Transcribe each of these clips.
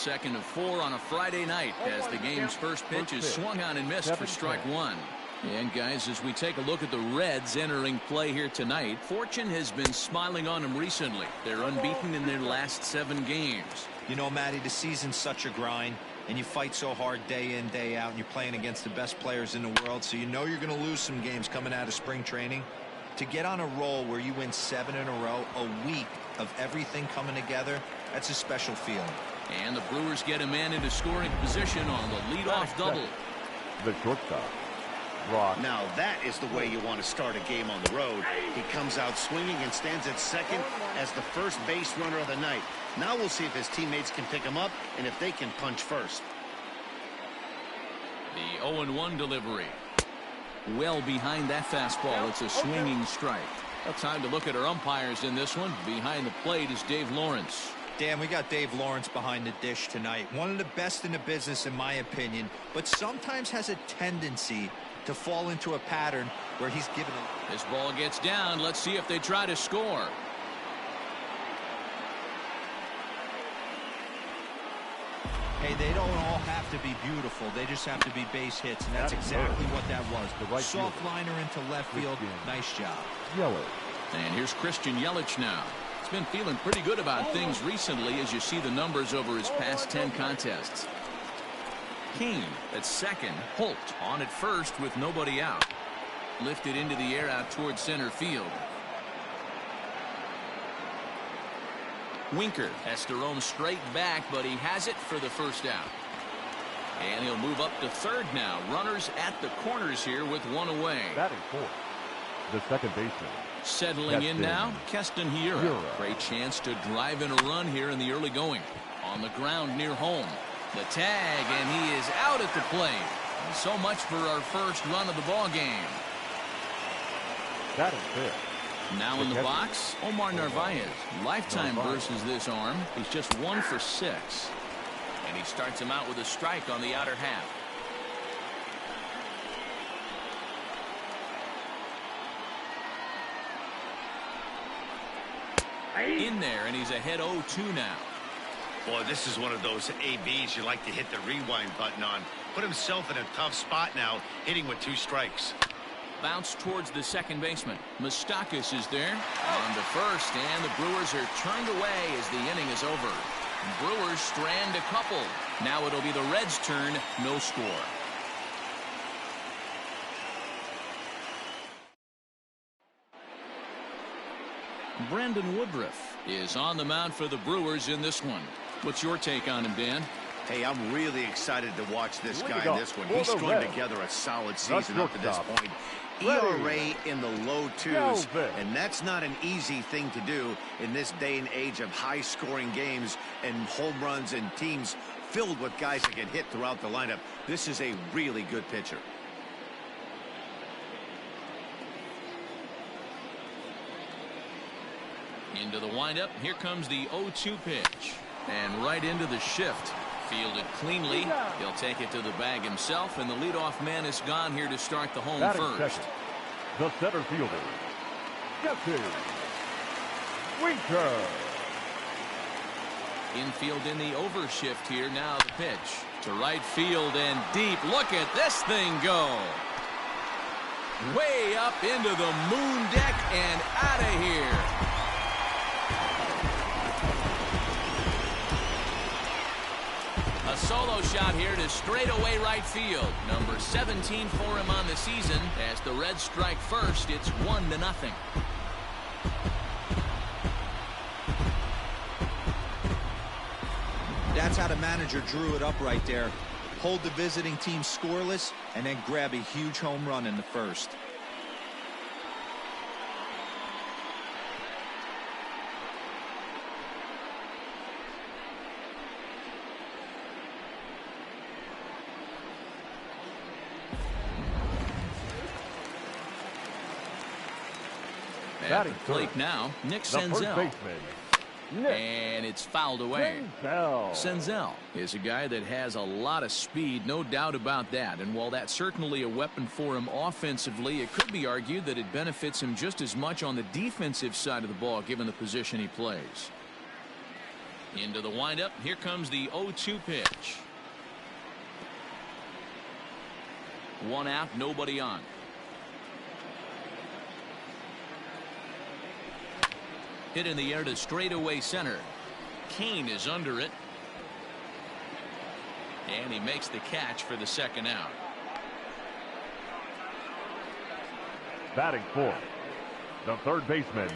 Second of 4 on a Friday night as the game's first pitch is swung on and missed for strike one. And guys, as we take a look at the Reds entering play here tonight, fortune has been smiling on them recently. They're unbeaten in their last 7 games. You know, Matty, the season's such a grind, and you fight so hard day in, day out, and you're playing against the best players in the world, so you know you're going to lose some games coming out of spring training. To get on a roll where you win 7 in a row, a week of everything coming together, that's a special feeling. And the Brewers get a man into scoring position on the leadoff double. The shortstop. Now that is the way you want to start a game on the road. He comes out swinging and stands at second as the first base runner of the night. Now we'll see if his teammates can pick him up and if they can punch first. The 0-1 delivery. Well behind that fastball. It's a swinging strike. Now time to look at our umpires in this one. Behind the plate is Dave Lawrence. Dan, we got Dave Lawrence behind the dish tonight. One of the best in the business, in my opinion, but sometimes has a tendency to fall into a pattern where he's given a... This ball gets down. Let's see if they try to score. Hey, they don't all have to be beautiful. They just have to be base hits, and that's exactly what that was. Soft liner into left field. Nice job. And here's Christian Yelich now. He's been feeling pretty good about things recently as you see the numbers over his past 10 contests. Kane at second. Holt on at first with nobody out. Lifted into the air out towards center field. Winker has to roam straight back, but he has it for the first out. And he'll move up to third now. Runners at the corners here with one away. Batting fourth, the second baseman. Settling in now, Keston Hiura. Great chance to drive in a run here in the early going. On the ground near home. The tag, and he is out at the plate. And so much for our first run of the ball game. That is fair. Now in the box, Omar Narvaez. Lifetime versus this arm. He's just 1 for 6. And he starts him out with a strike on the outer half. In there, and he's ahead 0-2 now. Boy, this is one of those ABs you like to hit the rewind button on. Put himself in a tough spot now, hitting with 2 strikes. Bounce towards the second baseman. Moustakas is there. On to first, and the Brewers are turned away as the inning is over. Brewers strand a couple. Now it'll be the Reds' turn. No score. Brandon Woodruff is on the mound for the Brewers in this one. What's your take on him, Dan? Hey, I'm really excited to watch this guy in this one. He's strung together a solid season up to this point. ERA in the low 2s, and that's not an easy thing to do in this day and age of high-scoring games and home runs and teams filled with guys that can hit throughout the lineup. This is a really good pitcher. Into the windup. Here comes the 0-2 pitch. And right into the shift. Fielded cleanly. He'll take it to the bag himself, and the leadoff man is gone here to start the home first. Second, the center fielder, Jesse Winker. Infield in the overshift here. Now the pitch to right field and deep. Look at this thing go. Way up into the moon deck and out of here. A solo shot here to straightaway right field. Number 17 for him on the season. As the Reds strike first, it's 1-0. That's how the manager drew it up right there. Hold the visiting team scoreless and then grab a huge home run in the first. At the plate now, Nick Senzel. And it's fouled away. Senzel is a guy that has a lot of speed, no doubt about that. And while that's certainly a weapon for him offensively, it could be argued that it benefits him just as much on the defensive side of the ball, given the position he plays. Into the windup. Here comes the 0-2 pitch. 1 out, nobody on. Hit in the air to straightaway center. Kane is under it. And he makes the catch for the 2nd out. Batting fourth, the third baseman.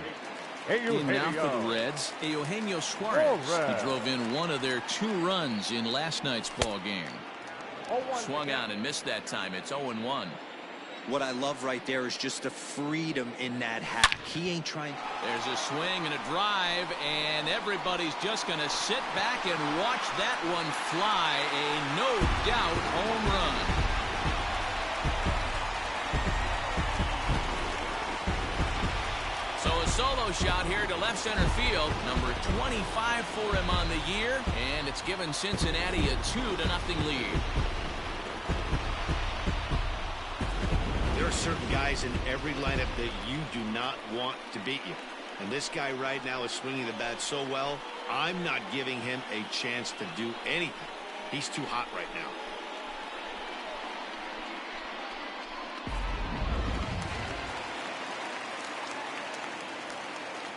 In now for the Reds, Eugenio Suarez. He drove in one of their 2 runs in last night's ball game. Swung out and missed that time. It's 0-1. What I love right there is just the freedom in that hack. He ain't trying. There's a swing and a drive, and everybody's just going to sit back and watch that one fly. A no-doubt home run. So a solo shot here to left center field. Number 25 for him on the year, and it's given Cincinnati a 2-0 lead. There are certain guys in every lineup that you do not want to beat you. And this guy right now is swinging the bat so well, I'm not giving him a chance to do anything. He's too hot right now.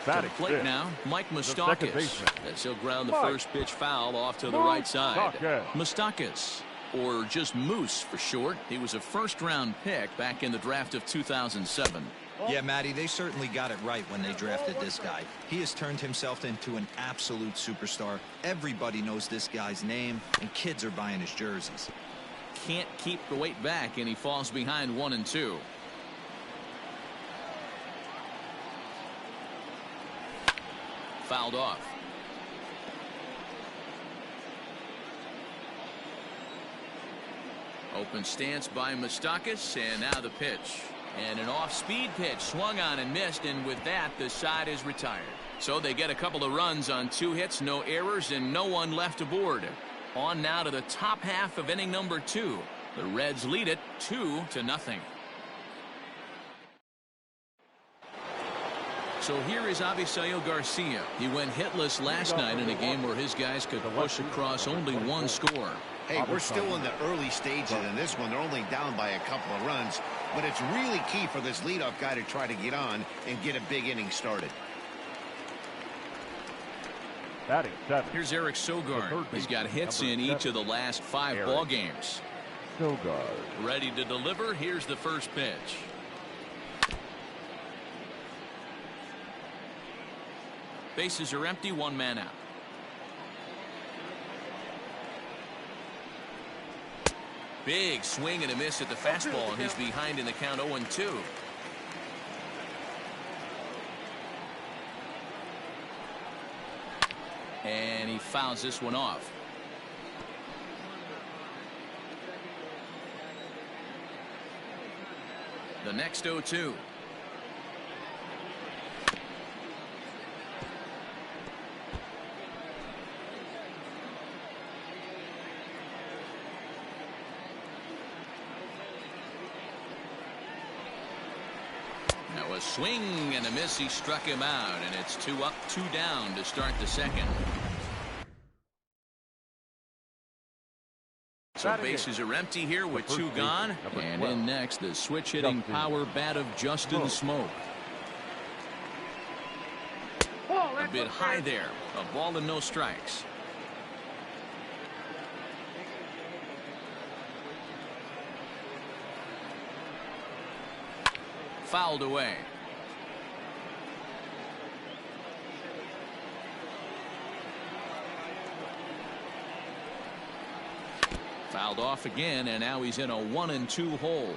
To the plate now, Mike Moustakas, as he'll ground the first pitch foul off to the right side. Moustakas, or just Moose for short. He was a first-round pick back in the draft of 2007. Yeah, Matty, they certainly got it right when they drafted this guy. He has turned himself into an absolute superstar. Everybody knows this guy's name, and kids are buying his jerseys. Can't keep the weight back, and he falls behind 1-2. Fouled off. Open stance by Moustakas, and now the pitch. And an off-speed pitch swung on and missed, and with that the side is retired. So they get a couple of runs on 2 hits, no errors, and no one left aboard. On now to the top half of inning number 2. The Reds lead it 2-0. So here is Avisail Garcia. He went hitless last night in a game where his guys could push across only 1 score. Hey, we're still in the early stages in this one. They're only down by a couple of runs, but it's really key for this leadoff guy to try to get on and get a big inning started. Here's Eric Sogard. He's got hits in each of the last 5 ball games. Ready to deliver. Here's the first pitch. Bases are empty, 1 man out. Big swing and a miss at the fastball, and he's behind in the count 0-2. And he fouls this one off. The next 0-2. Now a swing and a miss. He struck him out, and it's 2 up, 2 down to start the second. So bases are empty here with 2 gone. And in next, the switch hitting power bat of Justin Smoak. A bit high there. A ball and no strikes. Fouled away. Fouled off again, and now he's in a 1-2 hole.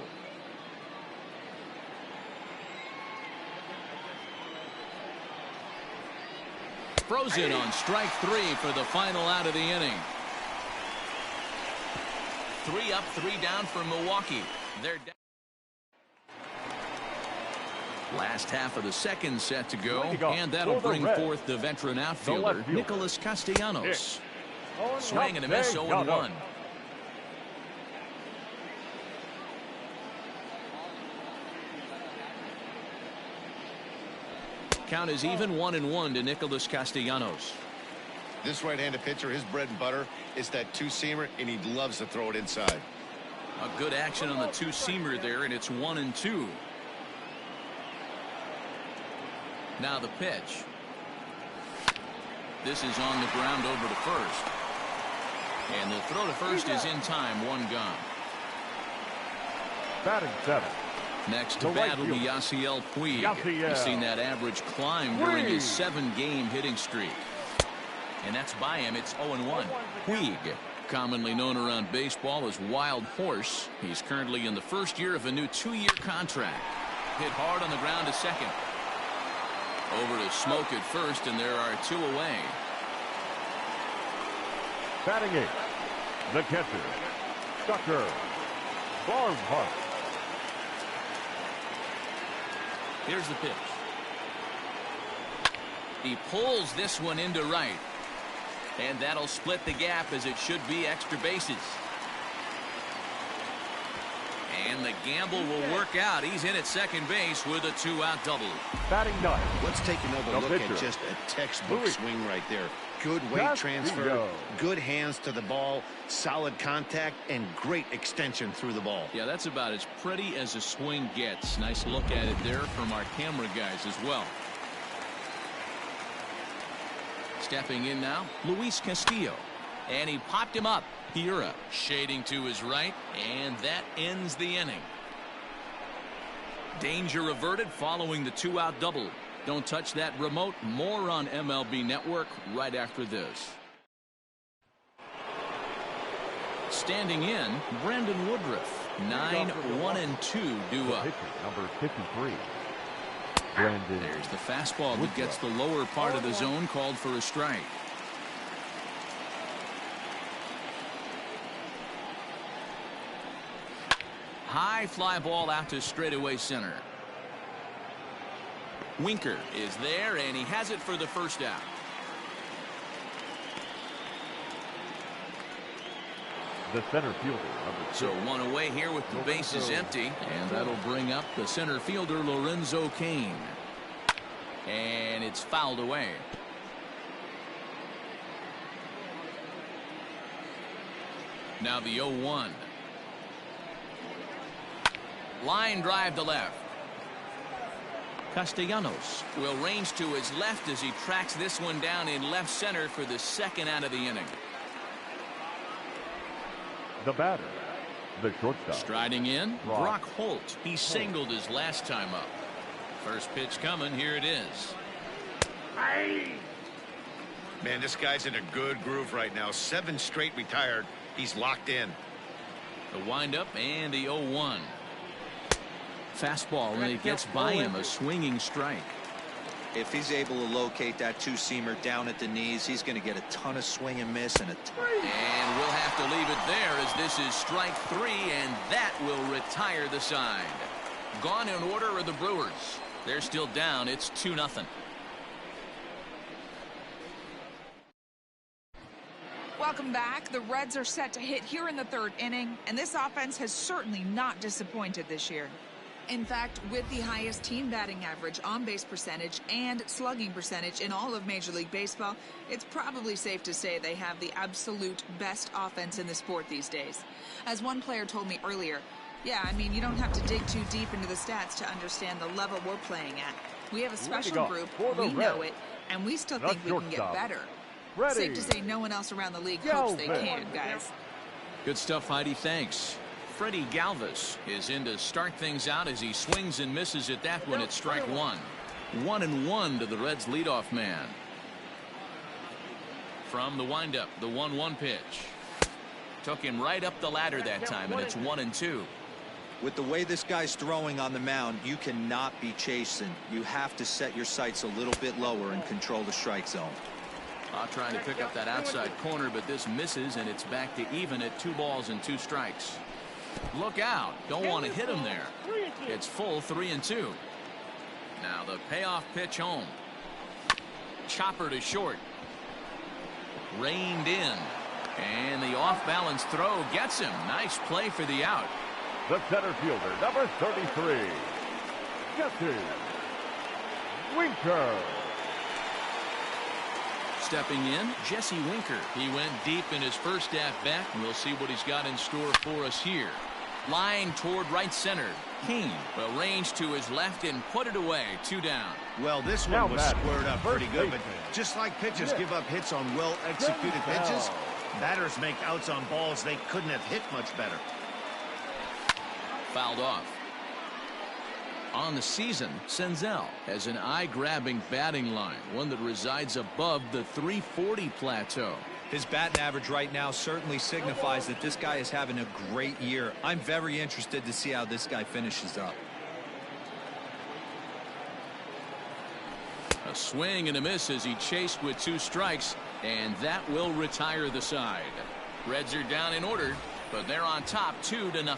Frozen on strike 3 for the final out of the inning. 3 up, 3 down for Milwaukee. They're down. Last half of the second set to go, and that'll bring forth the veteran outfielder, Nicholas Castellanos. Swing and a miss, 0-1. Count is even, 1-1 to Nicholas Castellanos. This right-handed pitcher, his bread and butter is that two-seamer, and he loves to throw it inside. A good action on the two-seamer there, and it's 1-2. Now the pitch. This is on the ground over to first. And the throw to first is in time, one gone. Batting seven. Next to bat will be Yasiel Puig. He's seen that average climb during his 7-game hitting streak. And that's by him. It's 0-1. Puig, commonly known around baseball as Wild Horse. He's currently in the first year of a new 2-year contract. Hit hard on the ground to second. Over to Smoke at first, and there are 2 away. Batting 8. The catcher, Tucker Barnhart. Here's the pitch. He pulls this one into right. And that'll split the gap, as it should be extra bases. And the gamble will work out. He's in at second base with a 2-out double. Batting 9. Let's take another look at just a textbook swing right there. Good weight transfer, good hands to the ball, solid contact, and great extension through the ball. Yeah, that's about as pretty as a swing gets. Nice look at it there from our camera guys as well. Stepping in now, Luis Castillo. And he popped him up. Hira shading to his right, and that ends the inning. Danger averted following the 2-out double. Don't touch that remote. More on MLB Network right after this. Standing in, Brandon Woodruff. 9-1-2 due up. Number 53. There's the fastball that gets the lower part of the zone, called for a strike. High fly ball out to straightaway center. Winker is there, and he has it for the first out. The center fielder, number 2. So 1 away here with the bases empty, and that'll bring up the center fielder, Lorenzo Cain. And it's fouled away. Now the 0-1. Line drive to left. Castellanos will range to his left as he tracks this one down in left center for the second out of the inning. The batter, the shortstop. Striding in, Brock Holt. He singled his last time up. First pitch coming. Here it is. Man, this guy's in a good groove right now. 7 straight retired. He's locked in. The windup and the 0-1. Fastball, and it gets by him, a swinging strike. If he's able to locate that two-seamer down at the knees, he's going to get a ton of swing and miss and a ton. And we'll have to leave it there, as this is strike 3, and that will retire the side. Gone in order are the Brewers. They're still down. It's 2-0. Welcome back. The Reds are set to hit here in the 3rd inning, and this offense has certainly not disappointed this year. In fact, with the highest team batting average, on-base percentage, and slugging percentage in all of Major League Baseball, it's probably safe to say they have the absolute best offense in the sport these days. As one player told me earlier, yeah, I mean, you don't have to dig too deep into the stats to understand the level we're playing at. We have a special group, we know it, and we still think we can get better. Safe to say no one else around the league hopes they can, guys. Good stuff, Heidi. Thanks. Freddie Galvis is in to start things out as he swings and misses at that one at strike 1. 1-1 to the Reds' leadoff man. From the windup, the 1-1 pitch. Took him right up the ladder that time, and it's 1-2. With the way this guy's throwing on the mound, you cannot be chasing. You have to set your sights a little bit lower and control the strike zone. Trying to pick up that outside corner, but this misses, and it's back to even at 2 balls and 2 strikes. Look out. Don't want to hit him there. It's full 3-2. Now the payoff pitch home. Chopper to short. Reined in. And the off-balance throw gets him. Nice play for the out. The center fielder, number 33. Jesse Winker. stepping in, Jesse Winker. He went deep in his first at-bat, and we'll see what he's got in store for us here. Line toward right center. Kane will range to his left and put it away. 2 down. Well, this one was squared up pretty good, but just like pitchers give up hits on well-executed pitches, batters make outs on balls they couldn't have hit much better. Fouled off. On the season, Senzel has an eye-grabbing batting line, one that resides above the 340 plateau. His batting average right now certainly signifies that this guy is having a great year. I'm very interested to see how this guy finishes up. A swing and a miss as he chased with 2 strikes, and that will retire the side. Reds are down in order, but they're on top 2-0.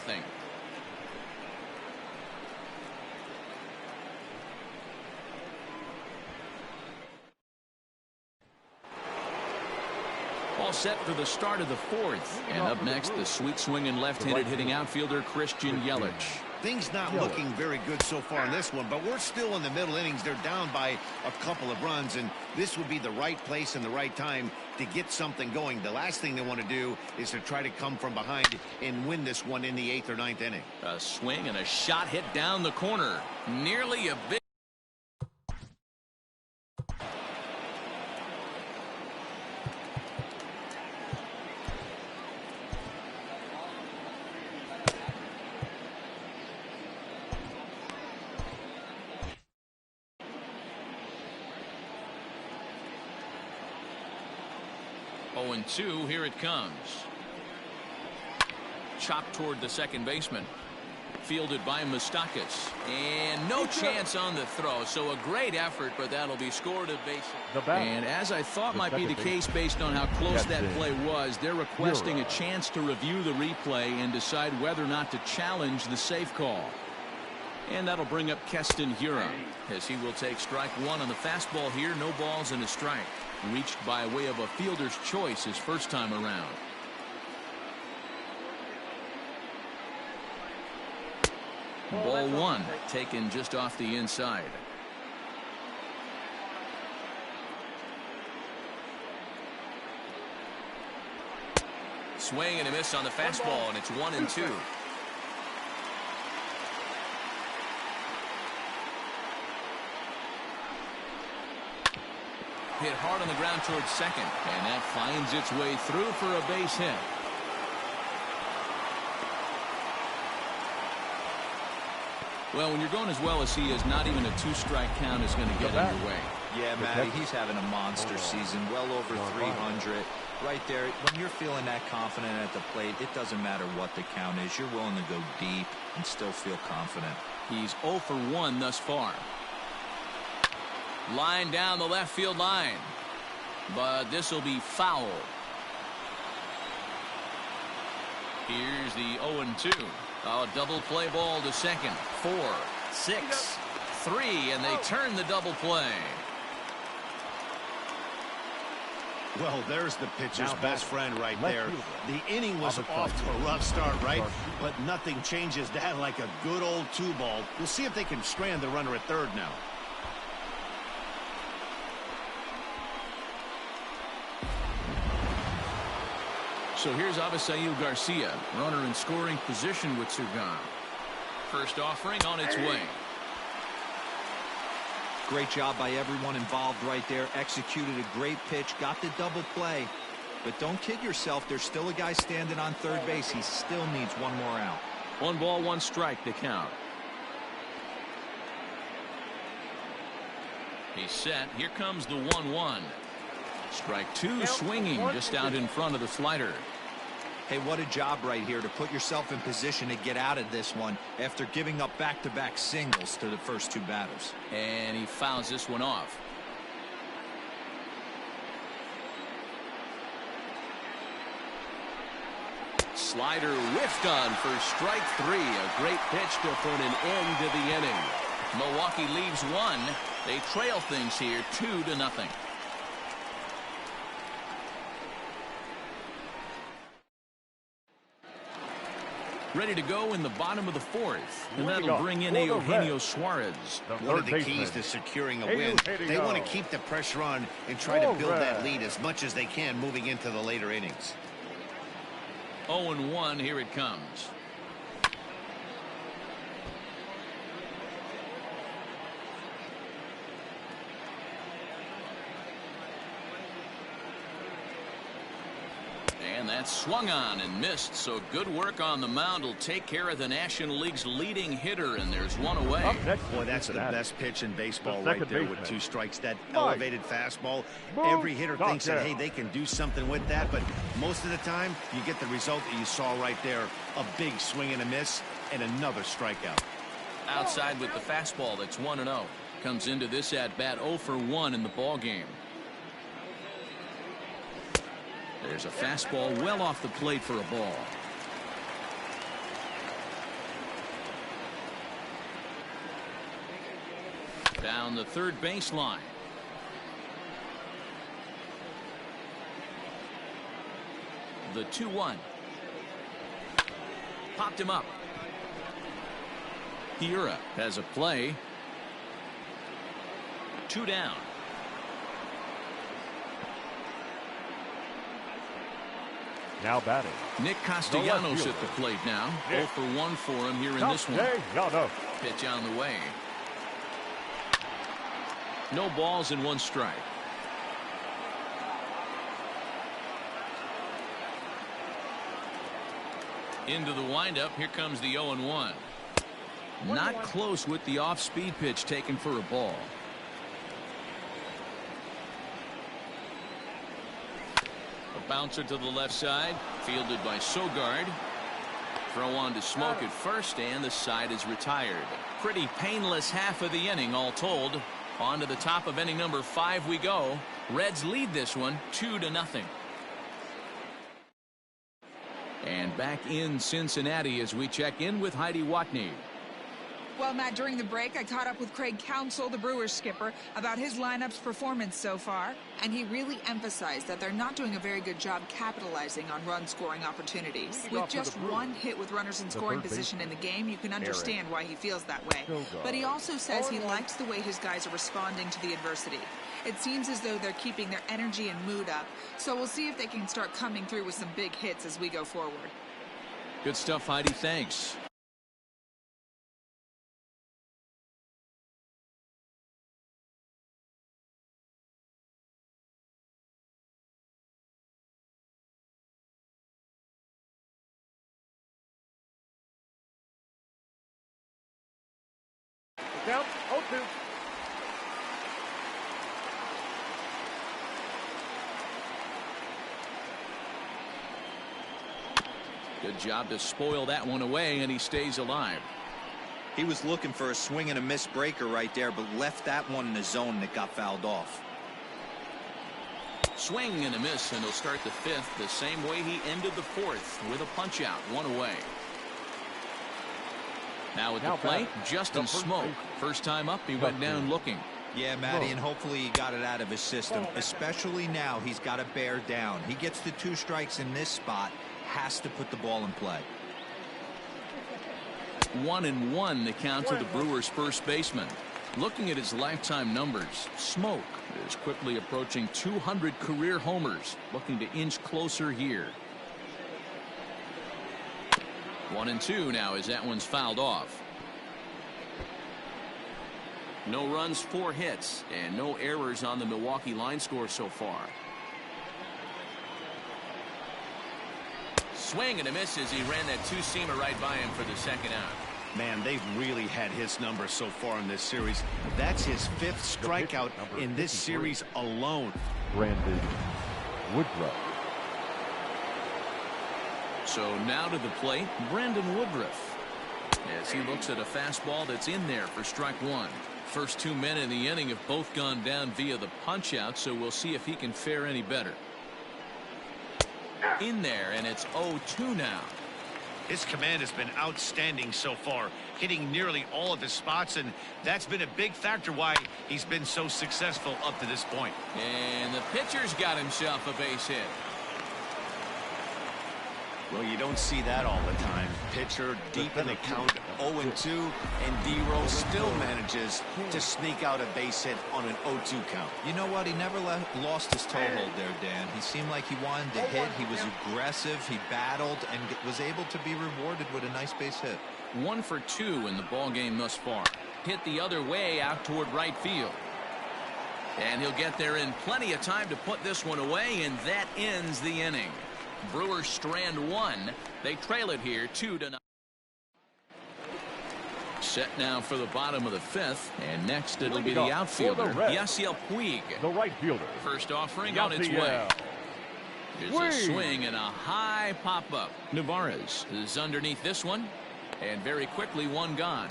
All set for the start of the 4th. And up next, the sweet swinging left-handed hitting outfielder Christian Yelich. Things not looking very good so far in this one, but we're still in the middle innings. They're down by a couple of runs, and this would be the right place and the right time to get something going. The last thing they want to do is to try to come from behind and win this one in the 8th or 9th inning. A swing and a shot hit down the corner. Nearly a big. And 2, here it comes. Chopped toward the second baseman. Fielded by Moustakas. And no chance on the throw, so a great effort, but that'll be scored a base. And as I thought might be the case based on how close that play was, they're requesting a chance to review the replay and decide whether or not to challenge the safe call. And that'll bring up Keston Hiura, as he will take strike 1 on the fastball here. No balls and a strike. Reached by way of a fielder's choice his first time around. Ball 1 taken just off the inside. Swing and a miss on the fastball, and it's 1-2. Hit hard on the ground towards second, and that finds its way through for a base hit. Well, when you're going as well as he is, not even a 2-strike count is going to get in your way. Yeah, Matty, he's having a monster season, well over 300. Right there, when you're feeling that confident at the plate, it doesn't matter what the count is. You're willing to go deep and still feel confident. He's 0 for 1 thus far. Line down the left field line, but this will be foul. Here's the 0-2. A double play ball to second. 4, 6, 3, and they turn the double play. Well, there's the pitcher's best friend right there. The inning was off to a rough start, right? But nothing changes that like a good old 2-ball. We'll see if they can strand the runner at third now. So here's Avisail Garcia, runner in scoring position with 2 gone. First offering on its way. Great job by everyone involved right there. Executed a great pitch, got the double play. But don't kid yourself, there's still a guy standing on third base. He still needs 1 more out. 1 ball, 1 strike to count. He's set. Here comes the 1-1. Strike 2, swinging just out in front of the slider. Hey, what a job right here to put yourself in position to get out of this one after giving up back-to-back singles to the first 2 batters. And he fouls this one off. Slider whiffed on for strike 3. A great pitch to put an end to the inning. Milwaukee leaves 1. They trail things here 2-0. Ready to go in the bottom of the fourth. And that'll bring in Eugenio Suarez. One of the keys to securing a win, they want to keep the pressure on and try to build that lead as much as they can moving into the later innings. 0-1, here it comes. And that's swung on and missed, so good work on the mound will take care of the National League's leading hitter, and there's one away. Boy, that's the best pitch in baseball right there with 2 strikes. That elevated fastball. Every hitter thinks that, hey, they can do something with that, but most of the time, you get the result that you saw right there. A big swing and a miss, and another strikeout. Outside with the fastball, that's 1-0. Comes into this at-bat 0 for 1 in the ballgame. There's a fastball well off the plate for a ball. Down the third baseline. The 2-1. Popped him up. Hiura has a play. 2 down. Now batting. Nick Castellanos at the plate now. 0 for 1 for him here in this one. Pitch on the way. No balls and 1 strike. Into the windup. Here comes the 0-1. Not close with the off-speed pitch taken for a ball. Bouncer to the left side, fielded by Sogard. Throw on to Smoke at first, and the side is retired. Pretty painless half of the inning, all told. On to the top of inning number 5 we go. Reds lead this one 2-0. And back in Cincinnati as we check in with Heidi Watney. Well, Matt, during the break, I caught up with Craig Counsell, the Brewers skipper, about his lineup's performance so far, and he really emphasized that they're not doing a very good job capitalizing on run-scoring opportunities. With just 1 hit with runners in scoring position in the game, you can understand why he feels that way. But he also says he likes the way his guys are responding to the adversity. It seems as though they're keeping their energy and mood up, so we'll see if they can start coming through with some big hits as we go forward. Good stuff, Heidi. Thanks. Count 0-2. Good job to spoil that one away, and he stays alive. He was looking for a swing and a miss breaker right there, but left that one in the zone that got fouled off. Swing and a miss, and he'll start the 5th the same way he ended the 4th with a punch out, 1 away. Now at the plate, Justin Smoke. First time up, he went down looking. Yeah, Matty, and hopefully he got it out of his system. Especially now, he's got to bear down. He gets the 2 strikes in this spot, has to put the ball in play. 1-1 the count to the Brewers' first baseman. Looking at his lifetime numbers, Smoke is quickly approaching 200 career homers, looking to inch closer here. 1-2 now as that one's fouled off. No runs, 4 hits, and no errors on the Milwaukee line score so far. Swing and a miss as he ran that 2-seamer right by him for the 2nd out. Man, they've really had his number so far in this series. That's his 5th strikeout in this series alone. Brandon Woodruff. So now to the plate, Brandon Woodruff, as he looks at a fastball that's in there for strike 1. First 2 men in the inning have both gone down via the punch out, so we'll see if he can fare any better. In there, and it's 0-2 now. His command has been outstanding so far, hitting nearly all of his spots, and that's been a big factor why he's been so successful up to this point. And the pitcher's got himself a base hit. Well, you don't see that all the time. Pitcher deep in the count, 0-2, and D-Row still manages to sneak out a base hit on an 0-2 count. You know what? He never lost his toehold there, Dan. He seemed like he wanted to hit. He was aggressive. He battled and was able to be rewarded with a nice base hit. 1 for 2 in the ball game thus far. Hit the other way out toward right field. And he'll get there in plenty of time to put this one away, and that ends the inning. Brewers strand 1. They trail it here 2-0. Set now for the bottom of the 5th, and next it'll be the outfielder, Yasiel Puig. The right fielder. First offering on its way. There's a swing and a high pop-up. Navarez is underneath this one, and very quickly one gone.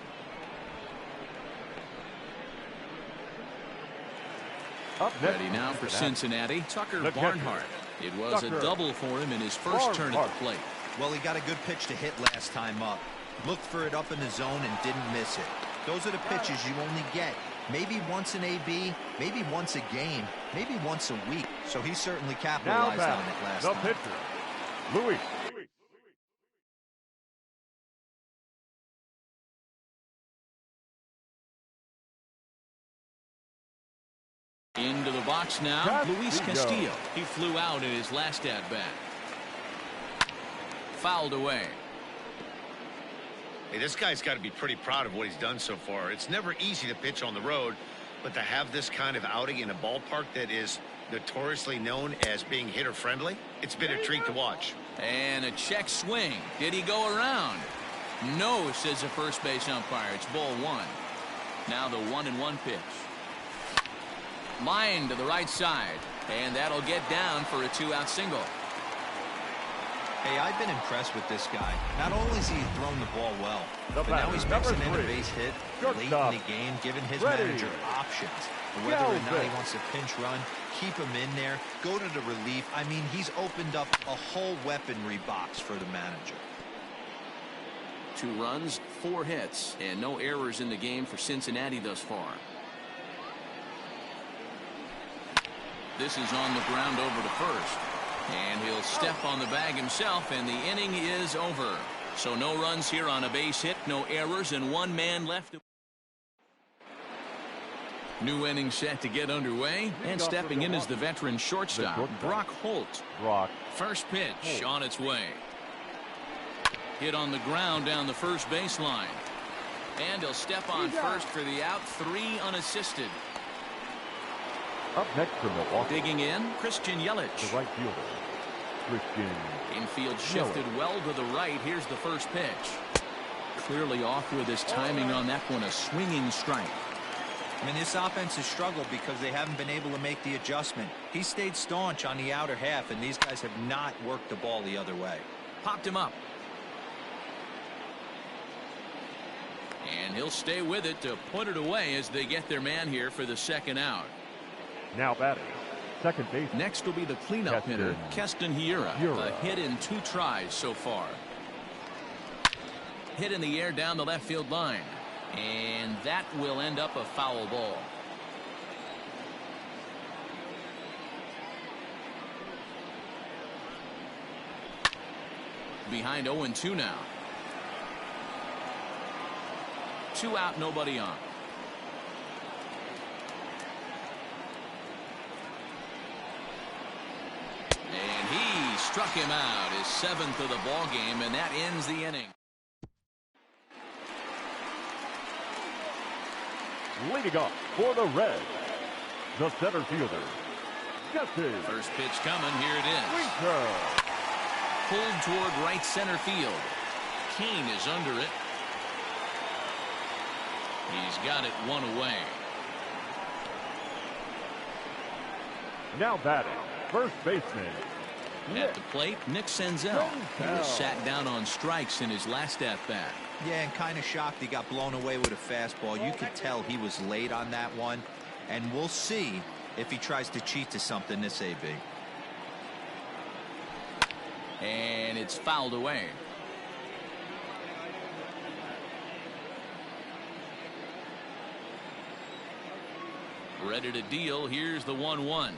Ready now for Cincinnati, Tucker Barnhart. It was a double for him in his first turn at the plate. Well, he got a good pitch to hit last time up. Looked for it up in the zone and didn't miss it. Those are the pitches you only get maybe once in AB, maybe once a game, maybe once a week. So he certainly capitalized on it last time. The pitcher, Luis. Into the box now, Luis Castillo. He flew out in his last at-bat. Fouled away. Hey, this guy's got to be pretty proud of what he's done so far. It's never easy to pitch on the road, but to have this kind of outing in a ballpark that is notoriously known as being hitter-friendly, it's been a treat to watch. And a check swing. Did he go around? No, says the first base umpire. It's ball 1. Now the 1-1 pitch. Line to the right side, and that'll get down for a 2-out single. Hey, I've been impressed with this guy. Not only has he thrown the ball well, but now he's mixing in a base hit late in the game, giving his manager options. Whether or not he wants to pinch run, keep him in there, go to the relief. I mean, he's opened up a whole weaponry box for the manager. 2 runs, 4 hits, and no errors in the game for Cincinnati thus far. This is on the ground over to first. And he'll step on the bag himself, and the inning is over. So no runs here on a base hit, no errors, and 1 man left. New inning set to get underway, and stepping in is the veteran shortstop, Brock Holt. First pitch on its way. Hit on the ground down the first baseline. And he'll step on first for the out, 3 unassisted. Up next from Milwaukee. Digging in, Christian Yelich. The right fielder, Christian. Infield shifted well to the right. Here's the first pitch. Clearly off with his timing on that one, a swinging strike. I mean, this offense has struggled because they haven't been able to make the adjustment. He stayed staunch on the outer half, and these guys have not worked the ball the other way. Popped him up. And he'll stay with it to put it away as they get their man here for the second out. Now batting, second base. Next will be the cleanup hitter, Keston Hiura. A hit in 2 tries so far. Hit in the air down the left field line. And that will end up a foul ball. Behind 0-2 now. 2 out, nobody on. And he struck him out, his 7th of the ball game, and that ends the inning. Leading off for the Reds, the center fielder, Jesse. First pitch coming, here it is. Winker. Pulled toward right center field. Kane is under it. He's got it 1 away. Now batting, first baseman. At the plate, Nick Senzel. He was sat down on strikes in his last at-bat. Yeah, and kind of shocked he got blown away with a fastball. You could tell he was late on that one. And we'll see if he tries to cheat to something this AB. And it's fouled away. Ready to deal. Here's the 1-1.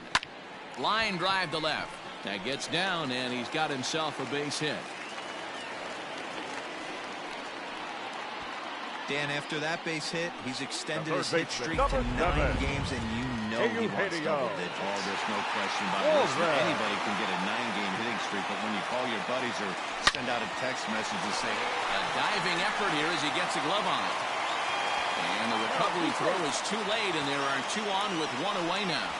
Line drive to left. That gets down, and he's got himself a base hit. Dan, after that base hit, he's extended his hit streak to 9 games, and you know he wants double digits. Oh, there's no question about it. Listen, anybody can get a 9-game hitting streak, but when you call your buddies or send out a text message and say, a diving effort here as he gets a glove on it. And the recovery throw is too late, and there are 2 on with 1 away now.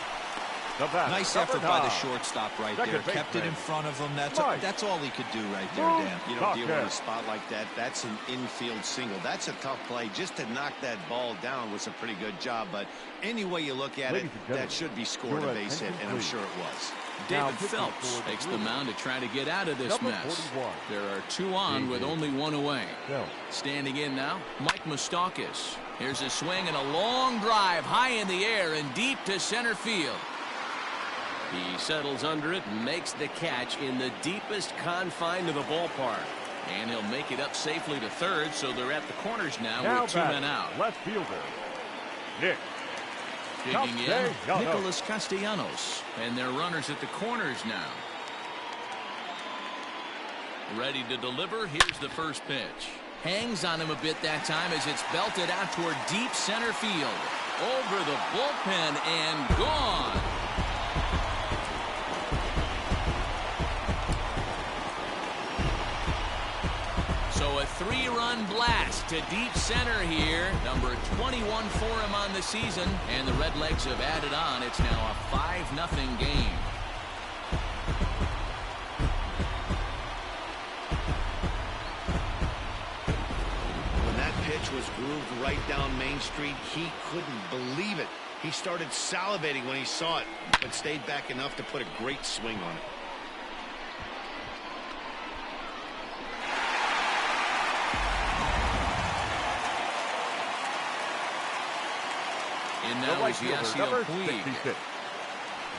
Nice effort by the shortstop right there. Kept it in front of him. That's all he could do right there, Dan. You don't deal with a spot like that. That's an infield single. That's a tough play. Just to knock that ball down was a pretty good job. But any way you look at it, that should be scored a base hit, and I'm sure it was. David Phelps takes the mound to try to get out of this mess. There are 2 on with only 1 away. Standing in now, Mike Moustakas. Here's a swing and a long drive high in the air and deep to center field. He settles under it and makes the catch in the deepest confine of the ballpark. And he'll make it up safely to third, so they're at the corners now with 2 men out. Left fielder, Nick. Digging in, Nicholas Castellanos. And they're runners at the corners now. Ready to deliver. Here's the first pitch. Hangs on him a bit that time as it's belted out toward deep center field. Over the bullpen and gone. So a 3-run blast to deep center here. Number 21 for him on the season. And the Redlegs have added on. It's now a 5-0 game. When that pitch was grooved right down Main Street, he couldn't believe it. He started salivating when he saw it, but stayed back enough to put a great swing on it. And now is Yasiel Puig.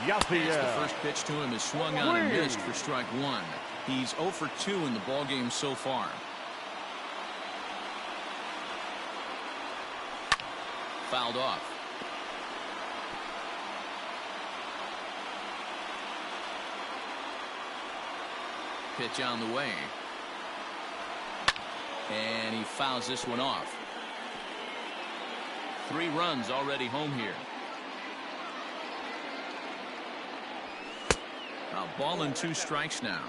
As the first pitch to him is swung on and missed for strike 1. He's 0 for 2 in the ballgame so far. Fouled off. Pitch on the way. And he fouls this one off. 3 runs already home here. A ball and 2 strikes now.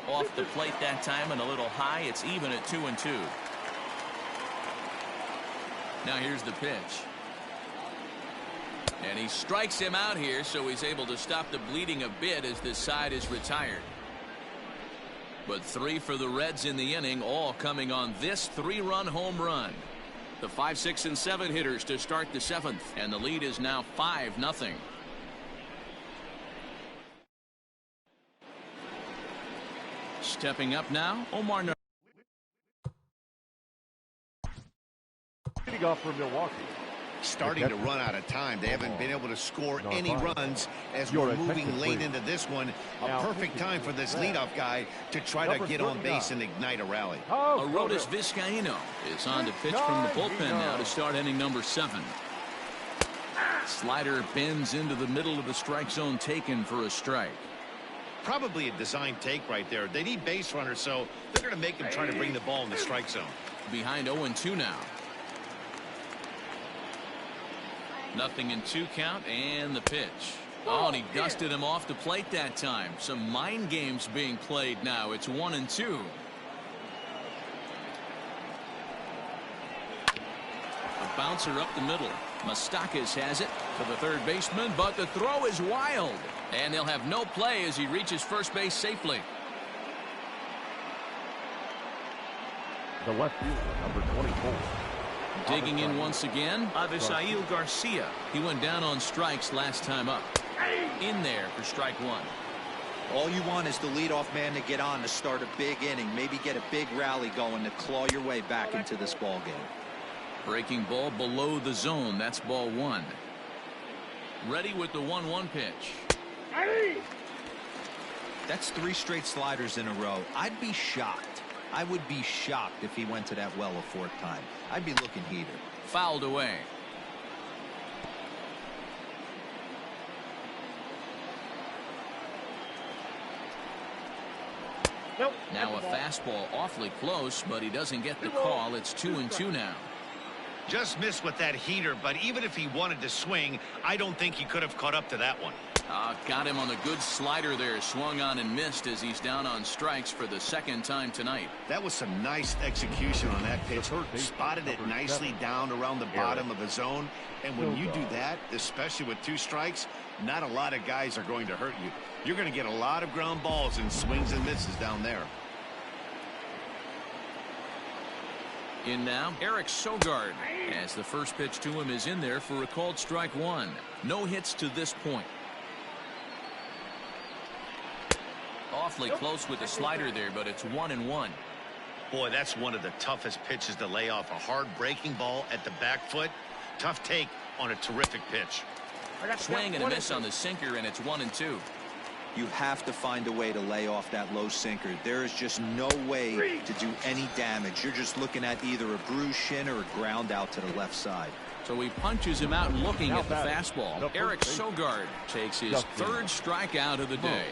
Off the plate that time and a little high. It's even at 2-2. Now here's the pitch. And he strikes him out here, so he's able to stop the bleeding a bit as this side is retired. But 3 for the Reds in the inning, all coming on this 3-run home run. The 5, 6, and 7 hitters to start the 7th, and the lead is now 5-0. Stepping up now, Omar. Leading off for Milwaukee. Starting to run out of time. They haven't been able to score any runs as we're moving late into this one. A perfect time for this leadoff guy to try to get on base and ignite a rally. Arodys Vizcaíno is on to pitch from the bullpen now to start inning number 7. Slider bends into the middle of the strike zone, taken for a strike. Probably a design take right there. They need base runners, so they're going to make him try to bring the ball in the strike zone. Behind 0-2 now. 0-2 count, and the pitch. Oh, and he dusted him off the plate that time. Some mind games being played now. It's 1-2. A bouncer up the middle. Moustakas has it for the third baseman, but the throw is wild. And he'll have no play as he reaches first base safely. The left fielder, number 24. Digging in once again, Avisail Garcia. He went down on strikes last time up. In there for strike 1. All you want is the leadoff man to get on to start a big inning. Maybe get a big rally going to claw your way back into this ball game. Breaking ball below the zone. That's ball 1. Ready with the 1-1 pitch. That's 3 straight sliders in a row. I'd be shocked. I would be shocked if he went to that well a 4th time. I'd be looking heated. Fouled away. Now a fastball awfully close, but he doesn't get the call. It's 2-2 now. Just missed with that heater, but even if he wanted to swing, I don't think he could have caught up to that one. Got him on the good slider there. Swung on and missed as he's down on strikes for the second time tonight. That was some nice execution on that pitch. Spotted it nicely down around the bottom of the zone. And when you do that, especially with 2 strikes, not a lot of guys are going to hurt you. You're going to get a lot of ground balls and swings and misses down there. In now, Eric Sogard, as the first pitch to him is in there for a called strike 1. No hits to this point. Awfully close with the slider there, but it's 1-1. Boy, that's one of the toughest pitches to lay off. A hard breaking ball at the back foot. Tough take on a terrific pitch. Swing and a miss on the sinker, and it's 1-2. You have to find a way to lay off that low sinker. There is just no way to do any damage. You're just looking at either a bruised shin or a ground out to the left side. So he punches him out looking at the fastball. Eric Sogard takes his 3rd strikeout of the day.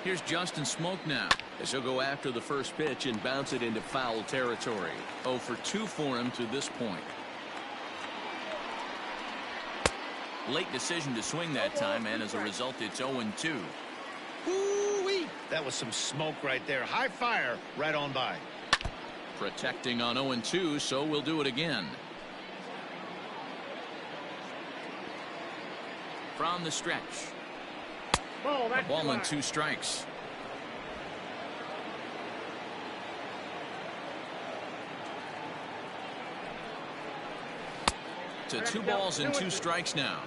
Here's Justin Smoke now, as he'll go after the first pitch and bounce it into foul territory. 0 for 2 for him to this point. Late decision to swing that time, and as a result, it's 0-2. Ooh-wee. That was some smoke right there. High fire right on by. Protecting on 0-2, so we'll do it again. From the stretch. A ball and 2 strikes. To 2 balls and 2 strikes now.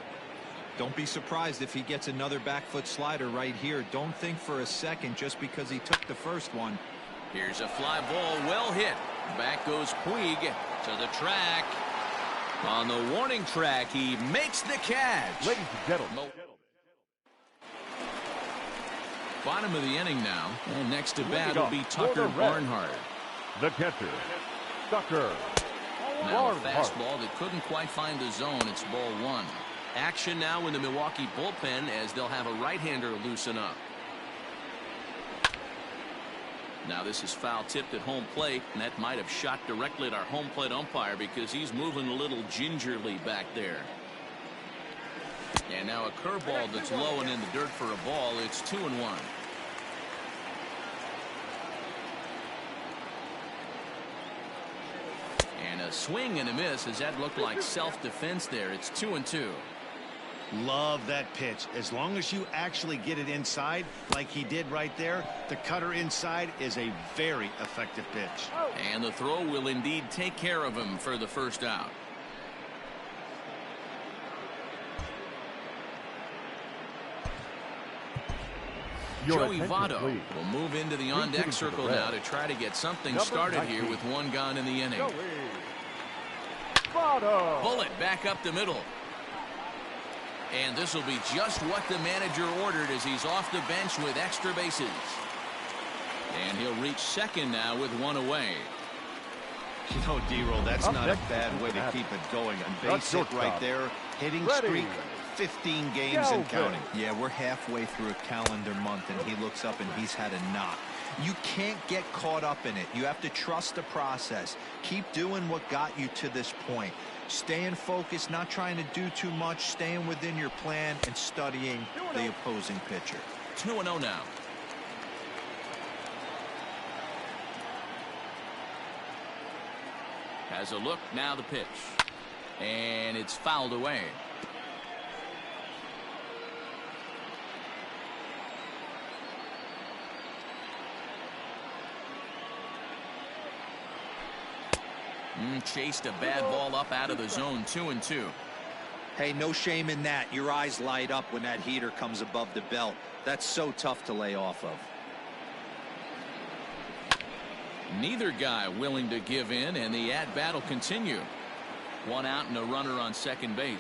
Don't be surprised if he gets another back foot slider right here. Don't think for a second just because he took the first one. Here's a fly ball, well hit. Back goes Puig to the track. On the warning track, he makes the catch. Ladies and gentlemen. Bottom of the inning now, and next to bat will be Tucker Barnhart. The catcher, Tucker. Now a fastball that couldn't quite find the zone. It's ball 1. Action now in the Milwaukee bullpen as they'll have a right-hander loosen up. Now this is foul tipped at home plate, and that might have shot directly at our home plate umpire because he's moving a little gingerly back there. And now a curveball that's low and in the dirt for a ball. It's 2-1. And a swing and a miss as that looked like self-defense there. It's 2-2. Love that pitch. As long as you actually get it inside like he did right there, the cutter inside is a very effective pitch. And the throw will indeed take care of him for the first out. Joey Votto will move into the on-deck circle now to try to get something started here with 1 gone in the inning. Bullet back up the middle. And this will be just what the manager ordered as he's off the bench with extra bases. And he'll reach second now with 1 away. You know, D-Roll, that's not a bad way to keep it going. A base hit right there. Hitting streak, 15 games and counting. Yeah, we're halfway through a calendar month, and he looks up and he's had a knock. You can't get caught up in it. You have to trust the process. Keep doing what got you to this point. Staying focused, not trying to do too much, staying within your plan, and studying the opposing pitcher. 2-0 now. Has a look, now the pitch. And it's fouled away. Chased a bad ball up out of the zone. 2-2. Hey, no shame in that. Your eyes light up when that heater comes above the belt. That's so tough to lay off of. Neither guy willing to give in, and the at-bat will continue. 1 out and a runner on second base.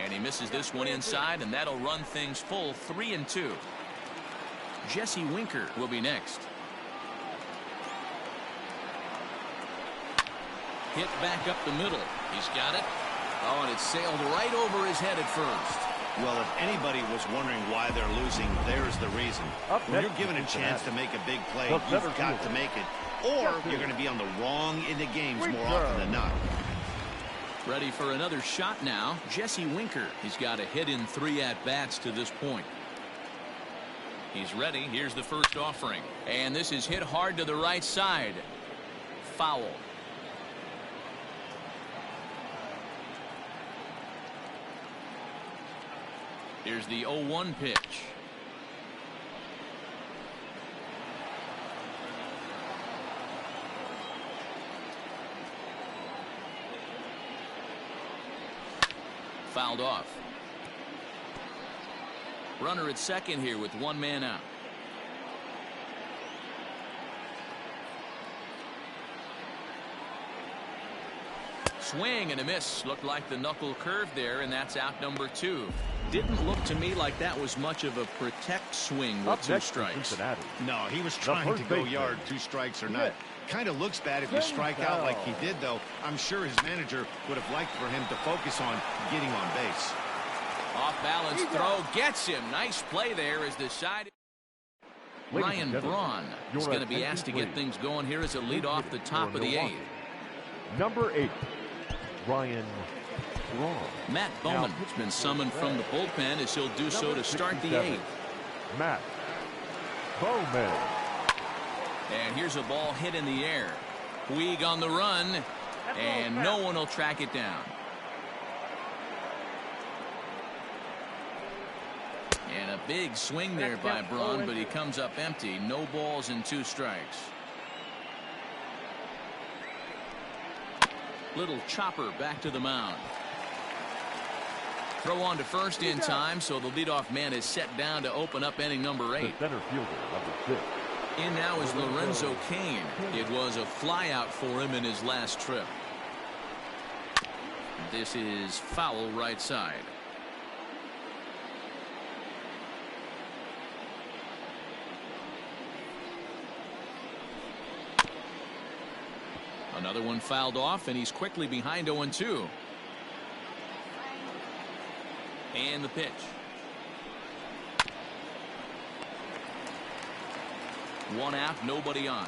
And he misses this one inside, and that'll run things full. 3-2. Jesse Winker will be next. Hit back up the middle. He's got it. Oh, and it sailed right over his head at first. Well, if anybody was wondering why they're losing, there's the reason. When you're given a chance to make a big play, you've got to make it. Or you're going to be on the wrong end of games more often than not. Ready for another shot now. Jesse Winker. He's got a hit in 3 at-bats to this point. He's ready. Here's the first offering. And this is hit hard to the right side. Foul. Here's the 0-1 pitch. Fouled off. Runner at second here with 1 man out. Swing and a miss. Looked like the knuckle curve there, and that's out number 2. Didn't look to me like that was much of a protect swing with 2 strikes. No, he was trying to go yard, 2 strikes or not. Kind of looks bad if you strike out like he did, though. I'm sure his manager would have liked for him to focus on getting on base. Off balance throw gets him. Nice play there as the side. Ryan Braun is going to be asked to get things going here as a lead off the top of the 8th. Number 8, Ryan Braun. Matt Bowman has been summoned from the bullpen as he'll do so to start the 8th. Matt Bowman. And here's a ball hit in the air. Puig on the run, and no one will track it down. And a big swing there by Braun, but he comes up empty. No balls and 2 strikes. Little chopper back to the mound. Throw on to first in time, so the leadoff man is set down to open up inning number 8. The center fielder, number 6. In now is Lorenzo Cain. It was a flyout for him in his last trip. This is foul right side. Another one fouled off, and he's quickly behind 0-2. And the pitch. One out, nobody on.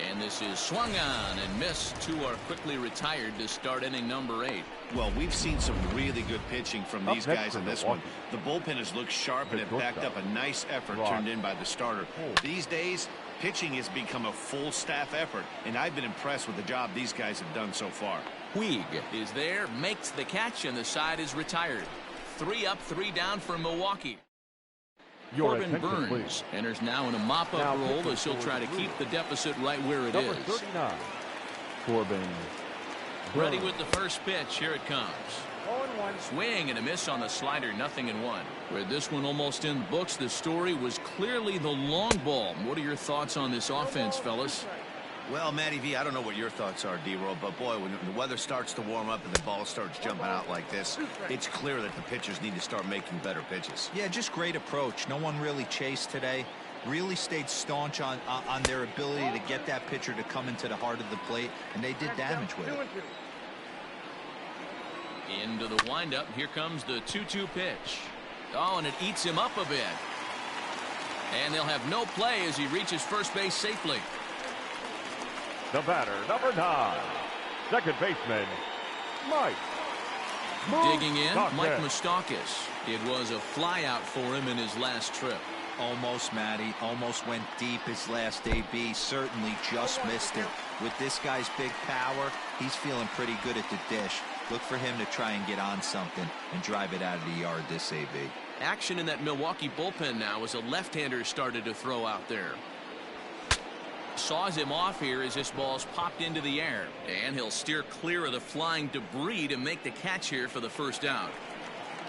And this is swung on and missed. 2 are quickly retired to start inning number 8. Well, we've seen some really good pitching from these guys in this one. The bullpen has looked sharp, and it backed up a nice effort turned in by the starter. These days, pitching has become a full staff effort, and I've been impressed with the job these guys have done so far. Puig is there, makes the catch, and the side is retired. 3 up, 3 down for Milwaukee. Corbin Burns enters now in a mop-up role as he'll try to keep the deficit right where it is. 39. Corbin. Ready with the first pitch. Here it comes. Swing and a miss on the slider. 0-1. With this one almost in the books, the story was clearly the long ball. What are your thoughts on this offense, fellas? Well, Matty V, I don't know what your thoughts are, D-Roll, but boy, when the weather starts to warm up and the ball starts jumping out like this, it's clear that the pitchers need to start making better pitches. Yeah, just great approach. No one really chased today. Really stayed staunch on their ability to get that pitcher to come into the heart of the plate, and they did damage with it. Into the windup. Here comes the 2-2 pitch. Oh, and it eats him up a bit. And they'll have no play as he reaches first base safely. The batter, number 9, second baseman, Mike. Digging in, Mike Moustakas. It was a flyout for him in his last trip. Almost, Matty. Almost went deep his last AB. Certainly just missed it. With this guy's big power, he's feeling pretty good at the dish. Look for him to try and get on something and drive it out of the yard this AB. Action in that Milwaukee bullpen now as a left-hander started to throw out there. Saws him off here as this ball's popped into the air. And he'll steer clear of the flying debris to make the catch here for the first out.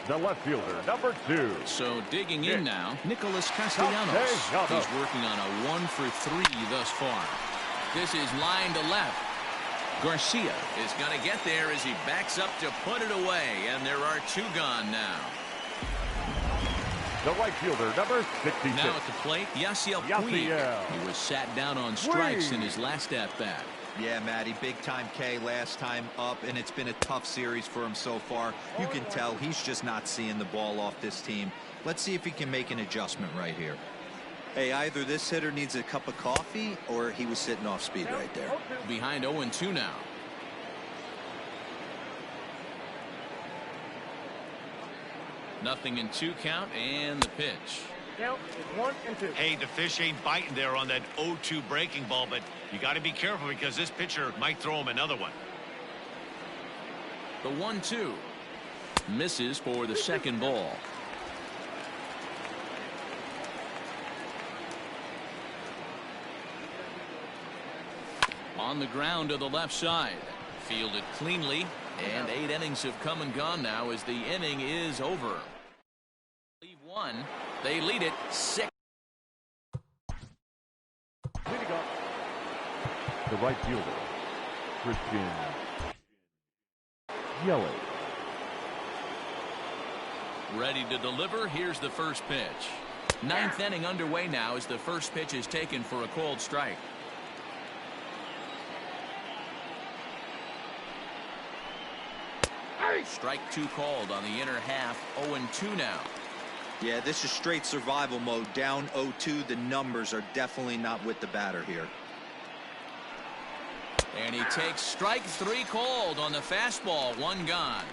The left fielder, number 2. So digging in now, Nicholas Castellanos. He's working on a 1-for-3 thus far. This is line to left. Garcia is going to get there as he backs up to put it away. And there are 2 gone now. The right fielder, number 66. Now at the plate, Yasiel Puig. He was sat down on strikes in his last at-bat. Yeah, Matty, big-time K last time up, and it's been a tough series for him so far. You can tell he's just not seeing the ball off this team. Let's see if he can make an adjustment right here. Hey, either this hitter needs a cup of coffee or he was sitting off speed right there. Behind 0-2 now. Nothing in 2 count, and the pitch. Count is 1 and 2. Hey, the fish ain't biting there on that 0-2 breaking ball, but you got to be careful because this pitcher might throw him another one. The 1-2 misses for the second ball. On the ground to the left side. Fielded cleanly, and 8 innings have come and gone now as the inning is over. Leave 1. They lead it 6. Leading up, the right fielder, Christian Yelich. Ready to deliver. Here's the first pitch. 9th inning underway now as the first pitch is taken for a called strike. Strike 2 called on the inner half. 0-2 now. Yeah, this is straight survival mode. Down 0-2. The numbers are definitely not with the batter here. And he takes strike 3 called on the fastball. 1 gone.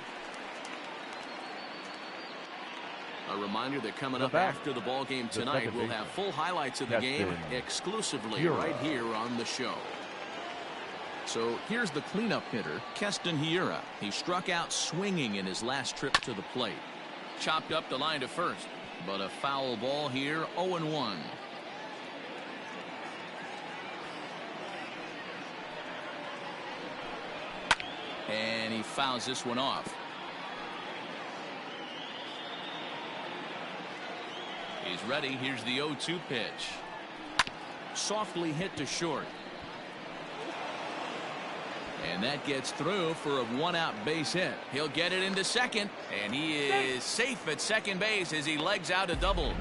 A reminder that coming up after the ball game tonight, we'll have full highlights of the game exclusively right here on the show. So here's the cleanup hitter, Keston Hiura. He struck out swinging in his last trip to the plate. Chopped up the line to first, but a foul ball here. 0-1. And he fouls this one off. He's ready. Here's the 0-2 pitch. Softly hit to short. And that gets through for a 1-out base hit. He'll get it into second, and he is safe at second base as he legs out a double.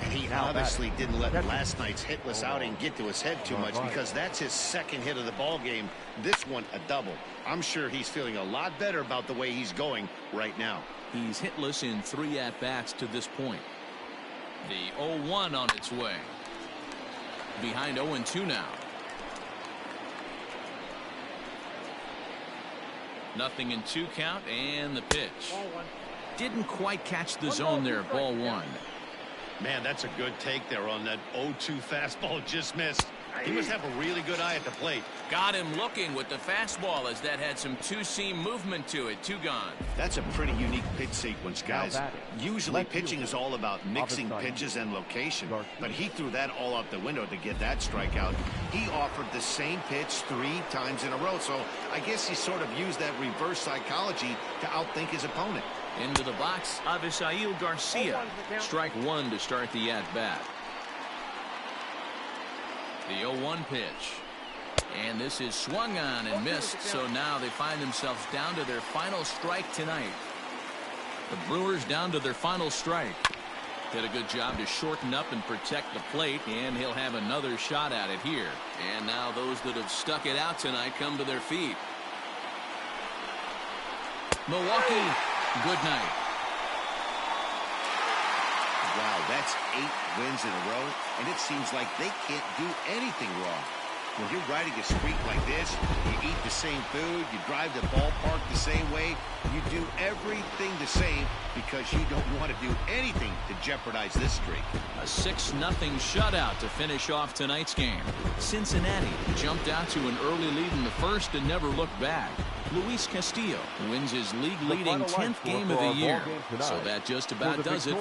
And he obviously didn't let last night's hitless outing get to his head too much, because that's his second hit of the ball game. This one a double. I'm sure he's feeling a lot better about the way he's going right now. He's hitless in 3 at-bats to this point. The 0-1 on its way. Behind 0-2 now. Nothing in 2 count, and the pitch. Didn't quite catch the zone there. Ball 1. Man, that's a good take there on that 0-2 fastball. Just missed. He must have a really good eye at the plate. Got him looking with the fastball as that had some 2-seam movement to it. 2 gone. That's a pretty unique pitch sequence, guys. Usually pitching is all about mixing pitches and location, but he threw that all out the window to get that strikeout. He offered the same pitch 3 times in a row, so I guess he sort of used that reverse psychology to outthink his opponent. Into the box, Avisail Garcia. Strike 1 to start the at-bat. The 0-1 pitch. And this is swung on and missed, so now they find themselves down to their final strike tonight. The Brewers down to their final strike. Did a good job to shorten up and protect the plate, and he'll have another shot at it here. And now those that have stuck it out tonight come to their feet. Milwaukee, good night. Wow, that's 8 wins in a row, and it seems like they can't do anything wrong. When you're riding a streak like this, you eat the same food, you drive the ballpark the same way, you do everything the same because you don't want to do anything to jeopardize this streak. A 6-0 shutout to finish off tonight's game. Cincinnati jumped out to an early lead in the first and never looked back. Luis Castillo wins his league-leading 10th game of the year. So that just about does it.